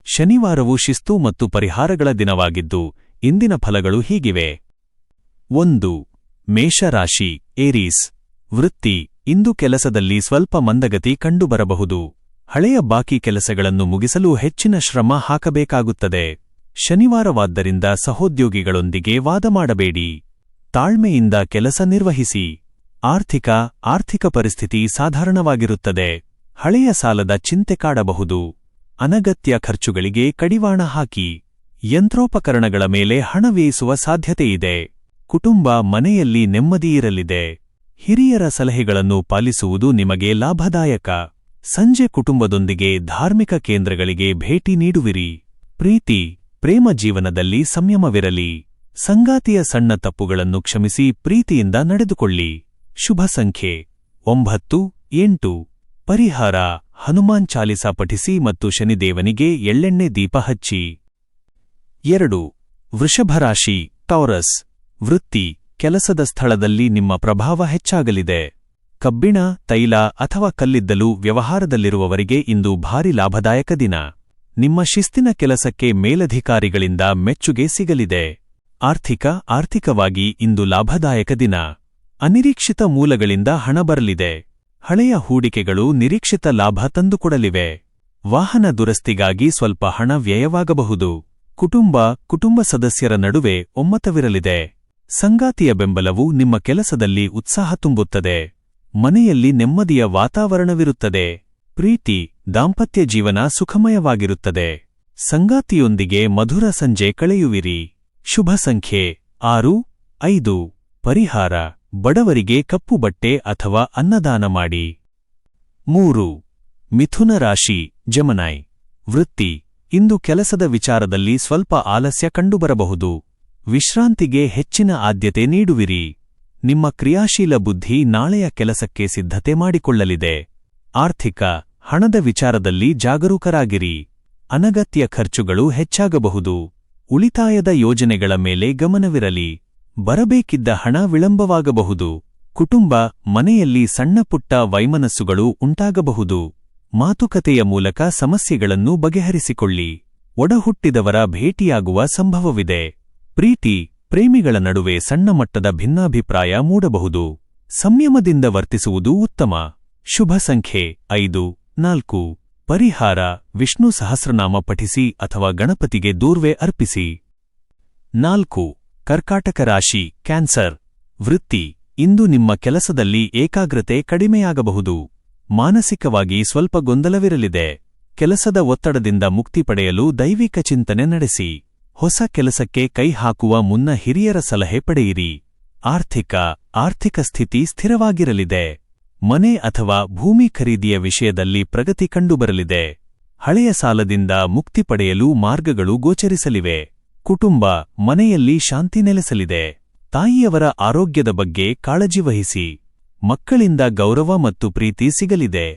ಶನಿವಾರವು ಶಿಸ್ತು ಮತ್ತು ಪರಿಹಾರಗಳ ದಿನವಾಗಿದ್ದು ಇಂದಿನ ಫಲಗಳು ಹೀಗಿವೆ. 1. ಮೇಷರಾಶಿ ಏರೀಸ್. ವೃತ್ತಿ. ಇಂದು ಕೆಲಸದಲ್ಲಿ ಸ್ವಲ್ಪ ಮಂದಗತಿ ಕಂಡುಬರಬಹುದು. ಹಳೆಯ ಬಾಕಿ ಕೆಲಸಗಳನ್ನು ಮುಗಿಸಲು ಹೆಚ್ಚಿನ ಶ್ರಮ ಹಾಕಬೇಕಾಗುತ್ತದೆ. ಶನಿವಾರವಾದ್ದರಿಂದ ಸಹೋದ್ಯೋಗಿಗಳೊಂದಿಗೆ ವಾದ ಮಾಡಬೇಡಿ. ತಾಳ್ಮೆಯಿಂದ ಕೆಲಸ ನಿರ್ವಹಿಸಿ. ಆರ್ಥಿಕ ಪರಿಸ್ಥಿತಿ ಸಾಧಾರಣವಾಗಿರುತ್ತದೆ. ಹಳೆಯ ಸಾಲದ ಚಿಂತೆ ಕಾಡಬಹುದು. ಅನಗತ್ಯ ಖರ್ಚುಗಳಿಗೆ ಕಡಿವಾಣ ಹಾಕಿ. ಯಂತ್ರೋಪಕರಣಗಳ ಮೇಲೆ ಹಣ ವ್ಯಯಿಸುವ ಸಾಧ್ಯತೆಯಿದೆ. ಕುಟುಂಬ ಮನೆಯಲ್ಲಿ ನೆಮ್ಮದಿಯಿರಲಿದೆ. ಹಿರಿಯರ ಸಲಹೆಗಳನ್ನು ಪಾಲಿಸುವುದು ನಿಮಗೆ ಲಾಭದಾಯಕ. ಸಂಜೆ ಕುಟುಂಬದೊಂದಿಗೆ ಧಾರ್ಮಿಕ ಕೇಂದ್ರಗಳಿಗೆ ಭೇಟಿ ನೀಡುವಿರಿ. ಪ್ರೇಮ ಜೀವನದಲ್ಲಿ ಸಂಯಮವಿರಲಿ. ಸಂಗಾತಿಯ ಸಣ್ಣ ತಪ್ಪುಗಳನ್ನು ಕ್ಷಮಿಸಿ ಪ್ರೀತಿಯಿಂದ ನಡೆದುಕೊಳ್ಳಿ. ಶುಭ ಸಂಖ್ಯೆ 9, 8. ಪರಿಹಾರ: ಹನುಮಾನ್ ಚಾಲಿಸಾ ಪಠಿಸಿ ಮತ್ತು ಶನಿದೇವನಿಗೆ ಎಳ್ಳೆಣ್ಣೆ ದೀಪ ಹಚ್ಚಿ. 2. ವೃಷಭರಾಶಿ ಟೌರಸ್. ವೃತ್ತಿ. ಕೆಲಸದ ಸ್ಥಳದಲ್ಲಿ ನಿಮ್ಮ ಪ್ರಭಾವ ಹೆಚ್ಚಾಗಲಿದೆ. ಕಬ್ಬಿಣ, ತೈಲ ಅಥವಾ ಕಲ್ಲಿದ್ದಲು ವ್ಯವಹಾರದಲ್ಲಿರುವವರಿಗೆ ಇಂದು ಭಾರಿ ಲಾಭದಾಯಕ ದಿನ. ನಿಮ್ಮ ಶಿಸ್ತಿನ ಕೆಲಸಕ್ಕೆ ಮೇಲಧಿಕಾರಿಗಳಿಂದ ಮೆಚ್ಚುಗೆ ಸಿಗಲಿದೆ. ಆರ್ಥಿಕವಾಗಿ ಇಂದು ಲಾಭದಾಯಕ ದಿನ. ಅನಿರೀಕ್ಷಿತ ಮೂಲಗಳಿಂದ ಹಣ ಬರಲಿದೆ. ಹಳೆಯ ಹೂಡಿಕೆಗಳು ನಿರೀಕ್ಷಿತ ಲಾಭ ತಂದುಕೊಡಲಿವೆ. ವಾಹನ ದುರಸ್ತಿಗಾಗಿ ಸ್ವಲ್ಪ ಹಣ ವ್ಯಯವಾಗಬಹುದು. ಕುಟುಂಬ ಸದಸ್ಯರ ನಡುವೆ ಒಮ್ಮತವಿರಲಿದೆ. ಸಂಗಾತಿಯ ಬೆಂಬಲವು ನಿಮ್ಮ ಕೆಲಸದಲ್ಲಿ ಉತ್ಸಾಹ ತುಂಬುತ್ತದೆ. ಮನೆಯಲ್ಲಿ ನೆಮ್ಮದಿಯ ವಾತಾವರಣವಿರುತ್ತದೆ. ದಾಂಪತ್ಯ ಜೀವನ ಸುಖಮಯವಾಗಿರುತ್ತದೆ. ಸಂಗಾತಿಯೊಂದಿಗೆ ಮಧುರ ಸಂಜೆ ಕಳೆಯುವಿರಿ. ಶುಭ ಸಂಖ್ಯೆ 6, 5. ಪರಿಹಾರ: ಬಡವರಿಗೆ ಕಪ್ಪು ಬಟ್ಟೆ ಅಥವಾ ಅನ್ನದಾನ ಮಾಡಿ. 3. ಮಿಥುನ ರಾಶಿ ಜೆಮಿನಿ. ವೃತ್ತಿ. ಇಂದು ಕೆಲಸದ ವಿಚಾರದಲ್ಲಿ ಸ್ವಲ್ಪ ಆಲಸ್ಯ ಕಂಡುಬರಬಹುದು. ವಿಶ್ರಾಂತಿಗೆ ಹೆಚ್ಚಿನ ಆದ್ಯತೆ ನೀಡುವಿರಿ. ನಿಮ್ಮ ಕ್ರಿಯಾಶೀಲ ಬುದ್ಧಿ ನಾಳೆಯ ಕೆಲಸಕ್ಕೆ ಸಿದ್ಧತೆ ಮಾಡಿಕೊಳ್ಳಲಿದೆ. ಹಣದ ವಿಚಾರದಲ್ಲಿ ಜಾಗರೂಕರಾಗಿರಿ. ಅನಗತ್ಯ ಖರ್ಚುಗಳು ಹೆಚ್ಚಾಗಬಹುದು. ಉಳಿತಾಯದ ಯೋಜನೆಗಳ ಮೇಲೆ ಗಮನವಿರಲಿ. ಬರಬೇಕಿದ್ದ ಹಣ ವಿಳಂಬವಾಗಬಹುದು. ಮನೆಯಲ್ಲಿ ಸಣ್ಣಪುಟ್ಟ ವೈಮನಸ್ಸುಗಳು ಉಂಟಾಗಬಹುದು. ಮಾತುಕತೆಯ ಮೂಲಕ ಸಮಸ್ಯೆಗಳನ್ನು ಬಗೆಹರಿಸಿಕೊಳ್ಳಿ. ಒಡಹುಟ್ಟಿದವರ ಭೇಟಿಯಾಗುವ ಸಂಭವವಿದೆ. ಪ್ರೇಮಿಗಳ ನಡುವೆ ಸಣ್ಣ ಮಟ್ಟದ ಭಿನ್ನಾಭಿಪ್ರಾಯ ಮೂಡಬಹುದು. ಸಂಯಮದಿಂದ ವರ್ತಿಸುವುದು ಉತ್ತಮ. ಶುಭ ಸಂಖ್ಯೆ 5, 4. ಪರಿಹಾರ: ವಿಷ್ಣು ಸಹಸ್ರನಾಮ ಪಠಿಸಿ ಅಥವಾ ಗಣಪತಿಗೆ ದೂರ್ವೆ ಅರ್ಪಿಸಿ. 4. ಕರ್ಕಾಟಕ ರಾಶಿ ಕ್ಯಾನ್ಸರ್. ವೃತ್ತಿ. ಇಂದು ನಿಮ್ಮ ಕೆಲಸದಲ್ಲಿ ಏಕಾಗ್ರತೆ ಕಡಿಮೆಯಾಗಬಹುದು. ಮಾನಸಿಕವಾಗಿ ಸ್ವಲ್ಪ ಗೊಂದಲವಿರಲಿದೆ. ಕೆಲಸದ ಒತ್ತಡದಿಂದ ಮುಕ್ತಿ ಪಡೆಯಲು ದೈವಿಕ ಚಿಂತನೆ ನಡೆಸಿ. ಹೊಸ ಕೆಲಸಕ್ಕೆ ಕೈ ಹಾಕುವ ಮುನ್ನ ಹಿರಿಯರ ಸಲಹೆ ಪಡೆಯಿರಿ. ಆರ್ಥಿಕ ಸ್ಥಿತಿ ಸ್ಥಿರವಾಗಿರಲಿದೆ. ಮನೆ ಅಥವಾ ಭೂಮಿ ಖರೀದಿಯ ವಿಷಯದಲ್ಲಿ ಪ್ರಗತಿ ಕಂಡುಬರಲಿದೆ. ಹಳೆಯ ಸಾಲದಿಂದ ಮುಕ್ತಿ ಪಡೆಯಲು ಮಾರ್ಗಗಳು ಗೋಚರಿಸಲಿವೆ. ಮನೆಯಲ್ಲಿ ಶಾಂತಿ ನೆಲೆಸಲಿದೆ. ತಾಯಿಯವರ ಆರೋಗ್ಯದ ಬಗ್ಗೆ ಕಾಳಜಿ ವಹಿಸಿ. ಮಕ್ಕಳಿಂದ ಗೌರವ ಮತ್ತು ಪ್ರೀತಿ ಸಿಗಲಿದೆ.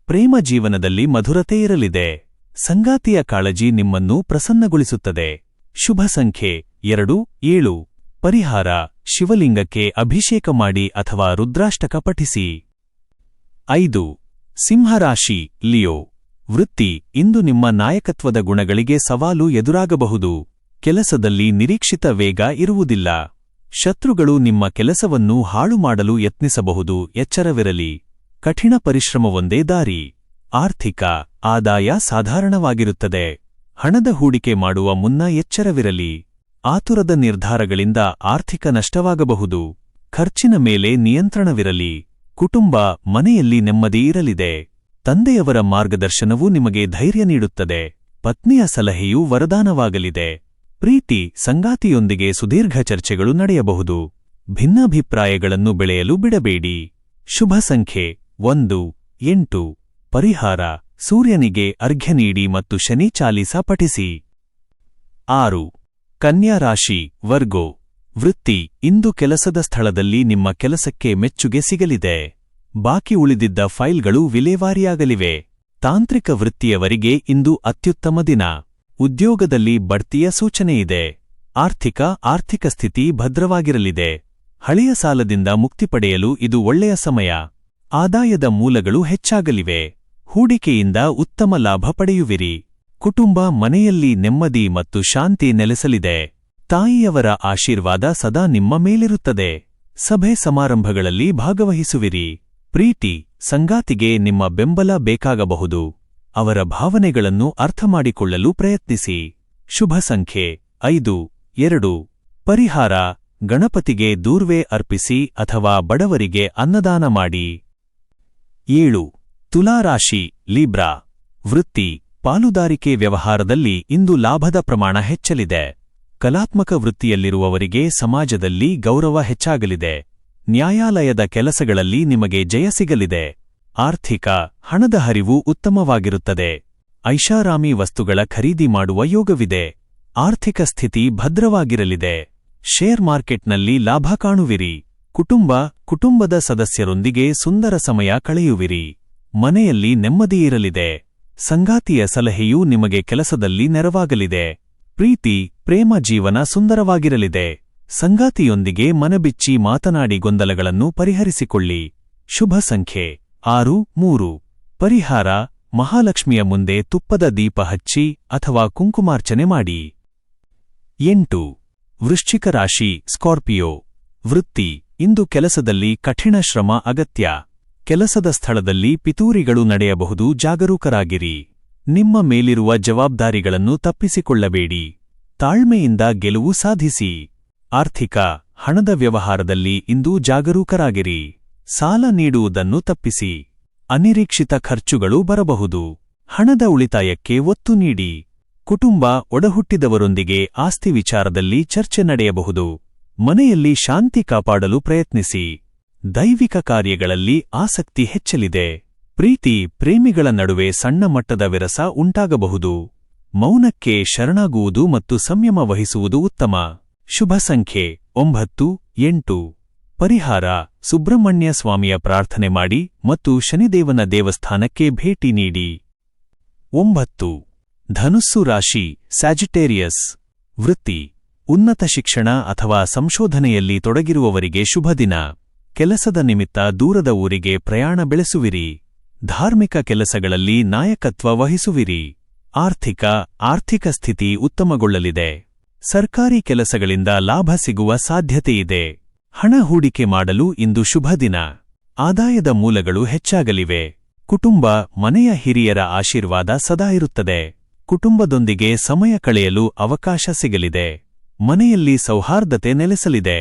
ಪ್ರೇಮ ಜೀವನದಲ್ಲಿ ಮಧುರತೆ ಇರಲಿದೆ. ಸಂಗಾತಿಯ ಕಾಳಜಿ ನಿಮ್ಮನ್ನು ಪ್ರಸನ್ನಗೊಳಿಸುತ್ತದೆ. ಶುಭ ಸಂಖ್ಯೆ 2, 7. ಪರಿಹಾರ: ಶಿವಲಿಂಗಕ್ಕೆ ಅಭಿಷೇಕ ಮಾಡಿ ಅಥವಾ ರುದ್ರಾಷ್ಟಕ ಪಠಿಸಿ. 5. ಸಿಂಹರಾಶಿ ಲಿಯೋ. ವೃತ್ತಿ. ಇಂದು ನಿಮ್ಮ ನಾಯಕತ್ವದ ಗುಣಗಳಿಗೆ ಸವಾಲು ಎದುರಾಗಬಹುದು. ಕೆಲಸದಲ್ಲಿ ನಿರೀಕ್ಷಿತ ವೇಗ ಇರುವುದಿಲ್ಲ. ಶತ್ರುಗಳು ನಿಮ್ಮ ಕೆಲಸವನ್ನು ಹಾಳು ಮಾಡಲು ಯತ್ನಿಸಬಹುದು. ಎಚ್ಚರವಿರಲಿ. ಕಠಿಣ ಪರಿಶ್ರಮವೊಂದೇ ದಾರಿ. ಆದಾಯ ಸಾಧಾರಣವಾಗಿರುತ್ತದೆ. ಹಣದ ಹೂಡಿಕೆ ಮಾಡುವ ಮುನ್ನ ಎಚ್ಚರವಿರಲಿ. ಆತುರದ ನಿರ್ಧಾರಗಳಿಂದ ಆರ್ಥಿಕ ನಷ್ಟವಾಗಬಹುದು. ಖರ್ಚಿನ ಮೇಲೆ ನಿಯಂತ್ರಣವಿರಲಿ. ಮನೆಯಲ್ಲಿ ನೆಮ್ಮದಿ ಇರಲಿದೆ. ತಂದೆಯವರ ಮಾರ್ಗದರ್ಶನವು ನಿಮಗೆ ಧೈರ್ಯ ನೀಡುತ್ತದೆ. ಪತ್ನಿಯ ಸಲಹೆಯು ವರದಾನವಾಗಲಿದೆ. ಸಂಗಾತಿಯೊಂದಿಗೆ ಸುದೀರ್ಘ ಚರ್ಚೆಗಳು ನಡೆಯಬಹುದು. ಭಿನ್ನಾಭಿಪ್ರಾಯಗಳನ್ನು ಬೆಳೆಯಲು ಬಿಡಬೇಡಿ. ಶುಭ ಸಂಖ್ಯೆ 1, 8. ಪರಿಹಾರ: ಸೂರ್ಯನಿಗೆ ಅರ್ಘ್ಯ ನೀಡಿ ಮತ್ತು ಶನಿ ಚಾಲಿಸಾ ಪಠಿಸಿ. 6. ಕನ್ಯಾ ರಾಶಿ ವರ್ಗೋ. ವೃತ್ತಿ. ಇಂದು ಕೆಲಸದ ಸ್ಥಳದಲ್ಲಿ ನಿಮ್ಮ ಕೆಲಸಕ್ಕೆ ಮೆಚ್ಚುಗೆ ಸಿಗಲಿದೆ. ಬಾಕಿ ಉಳಿದಿದ್ದ ಫೈಲ್ಗಳು ವಿಲೇವಾರಿಯಾಗಲಿವೆ. ತಾಂತ್ರಿಕ ವೃತ್ತಿಯವರಿಗೆ ಇಂದು ಅತ್ಯುತ್ತಮ ದಿನ. ಉದ್ಯೋಗದಲ್ಲಿ ಬಡ್ತಿಯ ಸೂಚನೆಯಿದೆ. ಆರ್ಥಿಕ ಸ್ಥಿತಿ ಭದ್ರವಾಗಿರಲಿದೆ. ಹಳೆಯ ಸಾಲದಿಂದ ಮುಕ್ತಿ ಪಡೆಯಲು ಇದು ಒಳ್ಳೆಯ ಸಮಯ. ಆದಾಯದ ಮೂಲಗಳು ಹೆಚ್ಚಾಗಲಿವೆ. ಹೂಡಿಕೆಯಿಂದ ಉತ್ತಮ ಲಾಭ ಪಡೆಯುವಿರಿ. ಕುಟುಂಬ ಮನೆಯಲ್ಲಿ ನೆಮ್ಮದಿ ಮತ್ತು ಶಾಂತಿ ನೆಲೆಸಲಿದೆ. ತಾಯಿಯವರ ಆಶೀರ್ವಾದ ಸದಾ ನಿಮ್ಮ ಮೇಲಿರುತ್ತದೆ. ಸಭೆ ಸಮಾರಂಭಗಳಲ್ಲಿ ಭಾಗವಹಿಸುವಿರಿ. ಪ್ರೀತಿ, ಸಂಗಾತಿಗೆ ನಿಮ್ಮ ಬೆಂಬಲ ಬೇಕಾಗಬಹುದು. ಅವರ ಭಾವನೆಗಳನ್ನು ಅರ್ಥಮಾಡಿಕೊಳ್ಳಲು ಪ್ರಯತ್ನಿಸಿ. ಶುಭ ಸಂಖ್ಯೆ 5, 2. ಪರಿಹಾರ: ಗಣಪತಿಗೆ ದೂರ್ವೆ ಅರ್ಪಿಸಿ ಅಥವಾ ಬಡವರಿಗೆ ಅನ್ನದಾನ ಮಾಡಿ. 7. ತುಲಾರಾಶಿ ಲೀಬ್ರಾ. ವೃತ್ತಿ, ಪಾಲುದಾರಿಕೆ ವ್ಯವಹಾರದಲ್ಲಿ ಇಂದು ಲಾಭದ ಪ್ರಮಾಣ ಹೆಚ್ಚಲಿದೆ. ಕಲಾತ್ಮಕ ವೃತ್ತಿಯಲ್ಲಿರುವವರಿಗೆ ಸಮಾಜದಲ್ಲಿ ಗೌರವ ಹೆಚ್ಚಾಗಲಿದೆ. ನ್ಯಾಯಾಲಯದ ಕೆಲಸಗಳಲ್ಲಿ ನಿಮಗೆ ಜಯ ಸಿಗಲಿದೆ. ಆರ್ಥಿಕ, ಹಣದ ಹರಿವು ಉತ್ತಮವಾಗಿರುತ್ತದೆ. ಐಷಾರಾಮಿ ವಸ್ತುಗಳ ಖರೀದಿ ಮಾಡುವ ಯೋಗವಿದೆ. ಆರ್ಥಿಕ ಸ್ಥಿತಿ ಭದ್ರವಾಗಿರಲಿದೆ. ಶೇರ್ ಮಾರ್ಕೆಟ್ನಲ್ಲಿ ಲಾಭ ಕಾಣುವಿರಿ. ಕುಟುಂಬದ ಸದಸ್ಯರೊಂದಿಗೆ ಸುಂದರ ಸಮಯ ಕಳೆಯುವಿರಿ. ಮನೆಯಲ್ಲಿ ನೆಮ್ಮದಿಯಿರಲಿದೆ. ಸಂಗಾತಿಯ ಸಲಹೆಯೂ ನಿಮಗೆ ಕೆಲಸದಲ್ಲಿ ನೆರವಾಗಲಿದೆ. ಪ್ರೀತಿ, ಪ್ರೇಮ ಜೀವನ ಸುಂದರವಾಗಿರಲಿದೆ. ಸಂಗಾತಿಯೊಂದಿಗೆ ಮನಬಿಚ್ಚಿ ಮಾತನಾಡಿ ಗೊಂದಲಗಳನ್ನು ಪರಿಹರಿಸಿಕೊಳ್ಳಿ. ಶುಭ ಸಂಖ್ಯೆ 6, 3. ಪರಿಹಾರ: ಮಹಾಲಕ್ಷ್ಮಿಯ ಮುಂದೆ ತುಪ್ಪದ ದೀಪ ಹಚ್ಚಿ ಅಥವಾ ಕುಂಕುಮಾರ್ಚನೆ ಮಾಡಿ. 8. ವೃಶ್ಚಿಕ ರಾಶಿ ಸ್ಕಾರ್ಪಿಯೋ. ವೃತ್ತಿ, ಇಂದು ಕೆಲಸದಲ್ಲಿ ಕಠಿಣ ಶ್ರಮ ಅಗತ್ಯ. ಕೆಲಸದ ಸ್ಥಳದಲ್ಲಿ ಪಿತೂರಿಗಳು ನಡೆಯಬಹುದು. ಜಾಗರೂಕರಾಗಿರಿ. ನಿಮ್ಮ ಮೇಲಿರುವ ಜವಾಬ್ದಾರಿಗಳನ್ನು ತಪ್ಪಿಸಿಕೊಳ್ಳಬೇಡಿ. ತಾಳ್ಮೆಯಿಂದ ಗೆಲುವು ಸಾಧಿಸಿ. ಆರ್ಥಿಕ, ಹಣದ ವ್ಯವಹಾರದಲ್ಲಿ ಇಂದು ಜಾಗರೂಕರಾಗಿರಿ. ಸಾಲ ನೀಡುವುದನ್ನು ತಪ್ಪಿಸಿ. ಅನಿರೀಕ್ಷಿತ ಖರ್ಚುಗಳು ಬರಬಹುದು. ಹಣದ ಉಳಿತಾಯಕ್ಕೆ ಒತ್ತು ನೀಡಿ. ಕುಟುಂಬ, ಒಡಹುಟ್ಟಿದವರೊಂದಿಗೆ ಆಸ್ತಿ ವಿಚಾರದಲ್ಲಿ ಚರ್ಚೆ ನಡೆಯಬಹುದು. ಮನೆಯಲ್ಲಿ ಶಾಂತಿ ಕಾಪಾಡಲು ಪ್ರಯತ್ನಿಸಿ. ದೈವಿಕ ಕಾರ್ಯಗಳಲ್ಲಿ ಆಸಕ್ತಿ ಹೆಚ್ಚಲಿದೆ. ಪ್ರೀತಿ, ಪ್ರೇಮಿಗಳ ನಡುವೆ ಸಣ್ಣ ಮಟ್ಟದ ವಿರಸ ಉಂಟಾಗಬಹುದು. ಮೌನಕ್ಕೆ ಶರಣಾಗುವುದು ಮತ್ತು ಸಂಯಮ ವಹಿಸುವುದು ಉತ್ತಮ. ಶುಭ ಸಂಖ್ಯೆ 9, 8. ಪರಿಹಾರ: ಸುಬ್ರಹ್ಮಣ್ಯ ಸ್ವಾಮಿಯ ಪ್ರಾರ್ಥನೆ ಮಾಡಿ ಮತ್ತು ಶನಿದೇವನ ದೇವಸ್ಥಾನಕ್ಕೆ ಭೇಟಿ ನೀಡಿ. 9. ಧನುಸ್ಸು ರಾಶಿ ಸ್ಯಾಜಿಟೇರಿಯಸ್. ವೃತ್ತಿ, ಉನ್ನತ ಶಿಕ್ಷಣ ಅಥವಾ ಸಂಶೋಧನೆಯಲ್ಲಿ ತೊಡಗಿರುವವರಿಗೆ ಶುಭ ದಿನ. ಕೆಲಸದ ನಿಮಿತ್ತ ದೂರದ ಊರಿಗೆ ಪ್ರಯಾಣ ಬೆಳೆಸುವಿರಿ. ಧಾರ್ಮಿಕ ಕೆಲಸಗಳಲ್ಲಿ ನಾಯಕತ್ವ ವಹಿಸುವಿರಿ. ಆರ್ಥಿಕ ಸ್ಥಿತಿ ಉತ್ತಮಗೊಳ್ಳಲಿದೆ. ಸರ್ಕಾರಿ ಕೆಲಸಗಳಿಂದ ಲಾಭ ಸಿಗುವ ಸಾಧ್ಯತೆಯಿದೆ. ಹಣ ಹೂಡಿಕೆ ಮಾಡಲು ಇಂದು ಶುಭ ದಿನ. ಆದಾಯದ ಮೂಲಗಳು ಹೆಚ್ಚಾಗಲಿವೆ. ಕುಟುಂಬ, ಮನೆಯ ಹಿರಿಯರ ಆಶೀರ್ವಾದ ಸದಾ ಇರುತ್ತದೆ. ಕುಟುಂಬದೊಂದಿಗೆ ಸಮಯ ಕಳೆಯಲು ಅವಕಾಶ ಸಿಗಲಿದೆ. ಮನೆಯಲ್ಲಿ ಸೌಹಾರ್ದತೆ ನೆಲೆಸಲಿದೆ.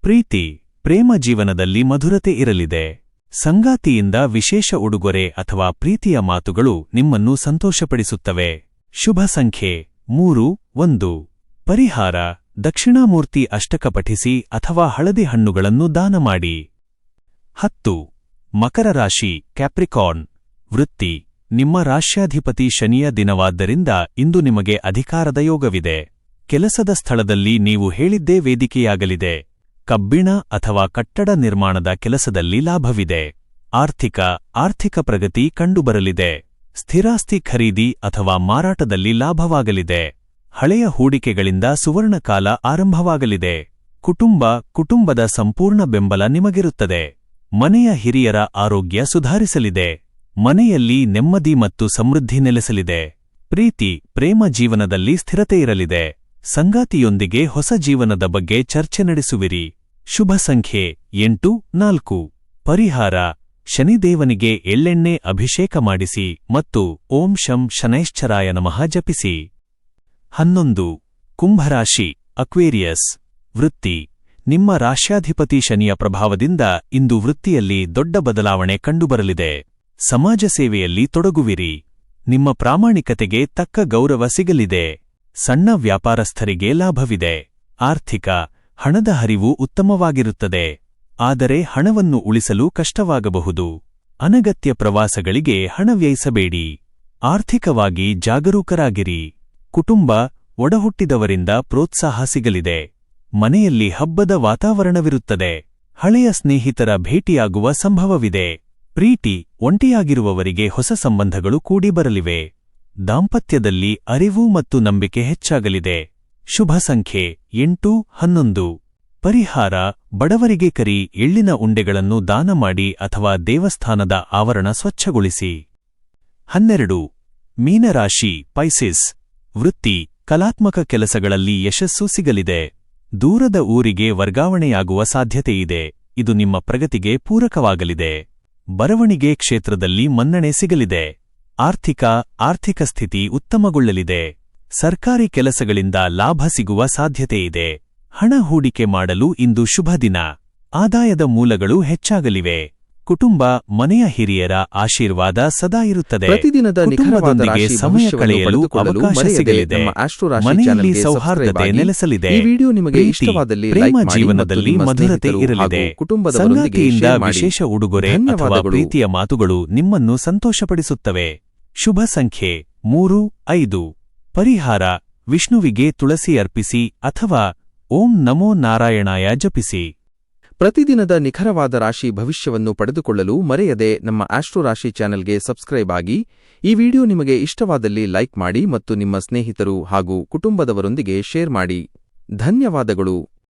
ಪ್ರೀತಿ, ಪ್ರೇಮ ಜೀವನದಲ್ಲಿ ಮಧುರತೆ ಇರಲಿದೆ. ಸಂಗಾತಿಯಿಂದ ವಿಶೇಷ ಉಡುಗೊರೆ ಅಥವಾ ಪ್ರೀತಿಯ ಮಾತುಗಳು ನಿಮ್ಮನ್ನು ಸಂತೋಷಪಡಿಸುತ್ತವೆ. ಶುಭ ಸಂಖ್ಯೆ 3, 1. ಪರಿಹಾರ: ದಕ್ಷಿಣಾಮೂರ್ತಿ ಅಷ್ಟಕ ಪಠಿಸಿ ಅಥವಾ ಹಳದಿ ಹಣ್ಣುಗಳನ್ನು ದಾನ ಮಾಡಿ. 10. ಮಕರ ರಾಶಿ ಕ್ಯಾಪ್ರಿಕಾರ್ನ್. ವೃತ್ತಿ, ನಿಮ್ಮ ರಾಶ್ಯಾಧಿಪತಿ ಶನಿಯ ದಿನವಾದ್ದರಿಂದ ಇಂದು ನಿಮಗೆ ಅಧಿಕಾರದ ಯೋಗವಿದೆ. ಕೆಲಸದ ಸ್ಥಳದಲ್ಲಿ ನೀವು ಹೇಳಿದ್ದೇ ವೇದಿಕೆಯಾಗಲಿದೆ. ಕಬ್ಬಿಣ ಅಥವಾ ಕಟ್ಟಡ ನಿರ್ಮಾಣದ ಕೆಲಸದಲ್ಲಿ ಲಾಭವಿದೆ. ಆರ್ಥಿಕ ಪ್ರಗತಿ ಕಂಡುಬರಲಿದೆ. ಸ್ಥಿರಾಸ್ತಿ ಖರೀದಿ ಅಥವಾ ಮಾರಾಟದಲ್ಲಿ ಲಾಭವಾಗಲಿದೆ. ಹಳೆಯ ಹೂಡಿಕೆಗಳಿಂದ ಸುವರ್ಣಕಾಲ ಆರಂಭವಾಗಲಿದೆ. ಕುಟುಂಬದ ಸಂಪೂರ್ಣ ಬೆಂಬಲ ನಿಮಗಿರುತ್ತದೆ. ಮನೆಯ ಹಿರಿಯರ ಆರೋಗ್ಯ ಸುಧಾರಿಸಲಿದೆ. ಮನೆಯಲ್ಲಿ ನೆಮ್ಮದಿ ಮತ್ತು ಸಮೃದ್ಧಿ ನೆಲೆಸಲಿದೆ. ಪ್ರೀತಿ, ಪ್ರೇಮ ಜೀವನದಲ್ಲಿ ಸ್ಥಿರತೆಯಿರಲಿದೆ. ಸಂಗಾತಿಯೊಂದಿಗೆ ಹೊಸ ಜೀವನದ ಬಗ್ಗೆ ಚರ್ಚೆ ನಡೆಸುವಿರಿ. ಶುಭ ಸಂಖ್ಯೆ 8, 4. ಪರಿಹಾರ: ಶನಿದೇವನಿಗೆ ಎಳ್ಳೆಣ್ಣೆ ಅಭಿಷೇಕ ಮಾಡಿಸಿ ಮತ್ತು ಓಂ ಶಂ ಶನೈಶ್ಚರಾಯ ನಮಃ ಜಪಿಸಿ. 11. ಕುಂಭರಾಶಿ ಅಕ್ವೇರಿಯಸ್. ವೃತ್ತಿ, ನಿಮ್ಮ ರಾಶ್ಯಾಧಿಪತಿ ಶನಿಯ ಪ್ರಭಾವದಿಂದ ಇಂದು ವೃತ್ತಿಯಲ್ಲಿ ದೊಡ್ಡ ಬದಲಾವಣೆ ಕಂಡುಬರಲಿದೆ. ಸಮಾಜ ಸೇವೆಯಲ್ಲಿ ತೊಡಗುವಿರಿ. ನಿಮ್ಮ ಪ್ರಾಮಾಣಿಕತೆಗೆ ತಕ್ಕ ಗೌರವ ಸಿಗಲಿದೆ. ಸಣ್ಣ ವ್ಯಾಪಾರಸ್ಥರಿಗೆ ಲಾಭವಿದೆ. ಹಣದ ಹರಿವು ಉತ್ತಮವಾಗಿರುತ್ತದೆ. ಆದರೆ ಹಣವನ್ನು ಉಳಿಸಲು ಕಷ್ಟವಾಗಬಹುದು. ಅನಗತ್ಯ ಪ್ರವಾಸಗಳಿಗೆ ಹಣ ವ್ಯಯಿಸಬೇಡಿ. ಆರ್ಥಿಕವಾಗಿ ಜಾಗರೂಕರಾಗಿರಿ. ಕುಟುಂಬ, ಒಡಹುಟ್ಟಿದವರಿಂದ ಪ್ರೋತ್ಸಾಹ ಸಿಗಲಿದೆ. ಮನೆಯಲ್ಲಿ ಹಬ್ಬದ ವಾತಾವರಣವಿರುತ್ತದೆ. ಹಳೆಯ ಸ್ನೇಹಿತರ ಭೇಟಿಯಾಗುವ ಸಂಭವವಿದೆ. ಪ್ರೀತಿ, ಒಂಟಿಯಾಗಿರುವವರಿಗೆ ಹೊಸ ಸಂಬಂಧಗಳು ಕೂಡಿ ಬರಲಿವೆ. ದಾಂಪತ್ಯದಲ್ಲಿ ಅರಿವು ಮತ್ತು ನಂಬಿಕೆ ಹೆಚ್ಚಾಗಲಿದೆ. ಶುಭ ಸಂಖ್ಯೆ 8, 11. ಪರಿಹಾರ: ಬಡವರಿಗೆ ಕರಿ ಎಳ್ಳಿನ ಉಂಡೆಗಳನ್ನು ದಾನ ಮಾಡಿ ಅಥವಾ ದೇವಸ್ಥಾನದ ಆವರಣ ಸ್ವಚ್ಛಗೊಳಿಸಿ. 12. ಮೀನರಾಶಿ ಪೈಸಿಸ್ ವೃತ್ತಿ ಕಲಾತ್ಮಕ ಕೆಲಸಗಳಲ್ಲಿ ಯಶಸ್ಸು ಸಿಗಲಿದೆ. ದೂರದ ಊರಿಗೆ ವರ್ಗಾವಣೆಯಾಗುವ ಸಾಧ್ಯತೆಯಿದೆ. ಇದು ನಿಮ್ಮ ಪ್ರಗತಿಗೆ ಪೂರಕವಾಗಲಿದೆ. ಬರವಣಿಗೆ ಕ್ಷೇತ್ರದಲ್ಲಿ ಮನ್ನಣೆ ಸಿಗಲಿದೆ. ಆರ್ಥಿಕ ಸ್ಥಿತಿ ಉತ್ತಮಗೊಳ್ಳಲಿದೆ. ಸರ್ಕಾರಿ ಕೆಲಸಗಳಿಂದ ಲಾಭ ಸಿಗುವ ಸಾಧ್ಯತೆಯಿದೆ. ಹಣ ಹೂಡಿಕೆ ಮಾಡಲು ಇಂದು ಶುಭ ದಿನ. ಆದಾಯದ ಮೂಲಗಳು ಹೆಚ್ಚಾಗಲಿವೆ. ಕುಟುಂಬ ಮನೆಯ ಹಿರಿಯರ ಆಶೀರ್ವಾದ ಸದಾ ಇರುತ್ತದೆ. ಪ್ರತಿದಿನದ ಕುಟುಂಬದೊಂದಿಗೆ ಸಮಯ ಕಳೆಯಲು ಅವಕಾಶ ಸಿಗಲಿದೆ. ಮನೆಯಲ್ಲಿ ಸೌಹಾರ್ದತೆ ನೆಲೆಸಲಿದೆ. ಪ್ರೇಮ ಜೀವನದಲ್ಲಿ ಮಧುರತೆ ಇರಲಿದೆ. ಸಂಗಾತಿಯಿಂದ ವಿಶೇಷ ಉಡುಗೊರೆ ಅಥವಾ ಪ್ರೀತಿಯ ಮಾತುಗಳು ನಿಮ್ಮನ್ನು ಸಂತೋಷಪಡಿಸುತ್ತವೆ. ಶುಭ ಸಂಖ್ಯೆ 3, 5. ಪರಿಹಾರ ವಿಷ್ಣುವಿಗೆ ತುಳಸಿ ಅರ್ಪಿಸಿ ಅಥವಾ ಓಂ ನಮೋ ನಾರಾಯಣಾಯ ಜಪಿಸಿ. ಪ್ರತಿದಿನದ ನಿಖರವಾದ ರಾಶಿ ಭವಿಷ್ಯವನ್ನು ಪಡೆದುಕೊಳ್ಳಲು ಮರೆಯದೆ ನಮ್ಮ ಆಸ್ಟ್ರೋ ರಾಶಿ ಚಾನೆಲ್ಗೆ ಸಬ್ಸ್ಕ್ರೈಬ್ ಆಗಿ. ಈ ವಿಡಿಯೋ ನಿಮಗೆ ಇಷ್ಟವಾದಲ್ಲಿ ಲೈಕ್ ಮಾಡಿ ಮತ್ತು ನಿಮ್ಮ ಸ್ನೇಹಿತರು ಹಾಗೂ ಕುಟುಂಬದವರೊಂದಿಗೆ ಶೇರ್ ಮಾಡಿ. ಧನ್ಯವಾದಗಳು.